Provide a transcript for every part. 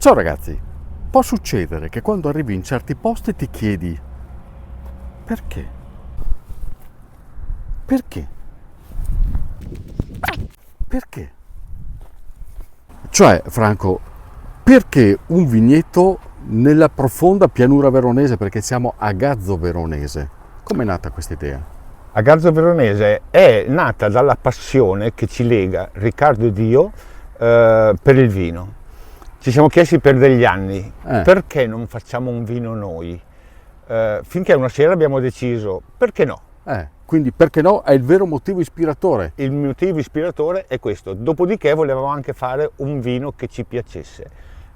Ciao ragazzi, può succedere che quando arrivi in certi posti ti chiedi perché? Perché? Perché? Cioè, Franco, perché un vigneto nella profonda pianura veronese? Perché siamo a Gazzo Veronese. Com'è nata questa idea? A Gazzo Veronese è nata dalla passione che ci lega Riccardo ed io per il vino. Ci siamo chiesti per degli anni perché non facciamo un vino noi, finché una sera abbiamo deciso perché no. Quindi perché no è il vero motivo ispiratore. Il motivo ispiratore è questo, dopodiché volevamo anche fare un vino che ci piacesse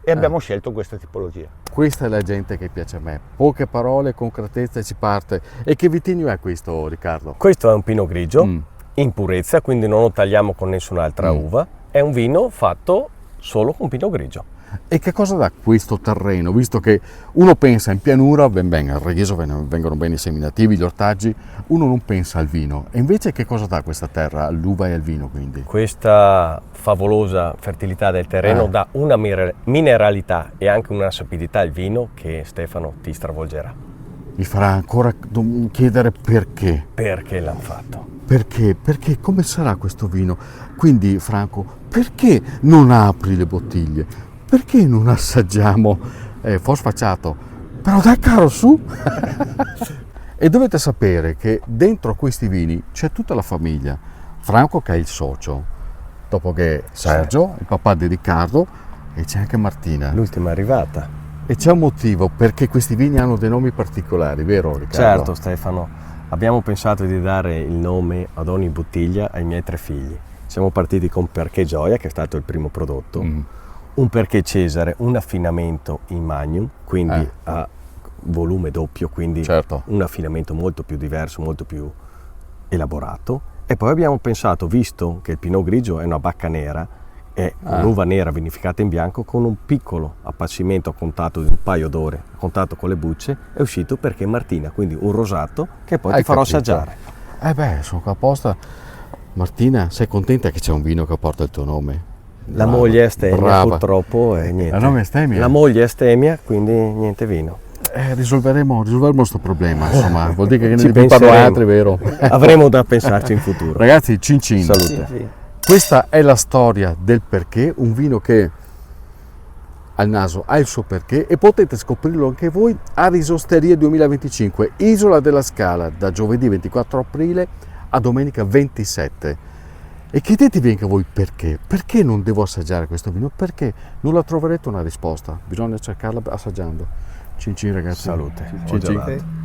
e abbiamo scelto questa tipologia. Questa è la gente che piace a me, poche parole, concretezza e si parte. E che vitigno è questo, Riccardo? Questo è un Pinot Grigio in purezza, quindi non lo tagliamo con nessun'altra uva, è un vino fatto solo con Pinot Grigio. E che cosa dà questo terreno? Visto che uno pensa in pianura, ben al Reghiso vengono bene i seminativi, gli ortaggi, uno non pensa al vino. E invece che cosa dà questa terra all'uva e al vino quindi? Questa favolosa fertilità del terreno dà una mineralità e anche una sapidità al vino che Stefano ti stravolgerà. Mi farà ancora chiedere perché. Perché l'hanno fatto? Perché? Perché come sarà questo vino? Quindi Franco, perché non apri le bottiglie? Perché non assaggiamo fosfacciato? Però dai caro su! E dovete sapere che dentro questi vini c'è tutta la famiglia. Franco che è il socio, dopo che Sergio, il papà di Riccardo, e c'è anche Martina. L'ultima arrivata. E c'è un motivo perché questi vini hanno dei nomi particolari, vero Riccardo? Certo Stefano, abbiamo pensato di dare il nome ad ogni bottiglia ai miei 3 figli. Siamo partiti con Perché Gioia, che è stato il primo prodotto, un Perché Cesare, un affinamento in Magnum, quindi a volume doppio, quindi un affinamento molto più diverso, molto più elaborato. E poi abbiamo pensato, visto che il Pinot Grigio è una bacca nera, è un'uva nera vinificata in bianco, con un piccolo appassimento a contatto di un paio d'ore, a contatto con le bucce, è uscito Perché Martina, quindi un rosato che poi ti farò assaggiare. Sono qua apposta. Martina, sei contenta che c'è un vino che porta il tuo nome? La moglie è astemia, purtroppo, e niente. La nome è astemia? La moglie è astemia, quindi niente vino. Risolveremo questo problema, insomma, vuol dire che Ci ne penseremo altri, vero? Avremo da pensarci in futuro. Ragazzi, cin cin. Salute. Sì. Questa è la storia del perché, un vino che al naso ha il suo perché e potete scoprirlo anche voi a Risosteria 2025, Isola della Scala, da giovedì 24 aprile a domenica 27. E chiedetevi anche voi perché. Perché non devo assaggiare questo vino? Perché non la troverete una risposta, bisogna cercarla assaggiando. Cin cin ragazzi. Salute. Cin cin.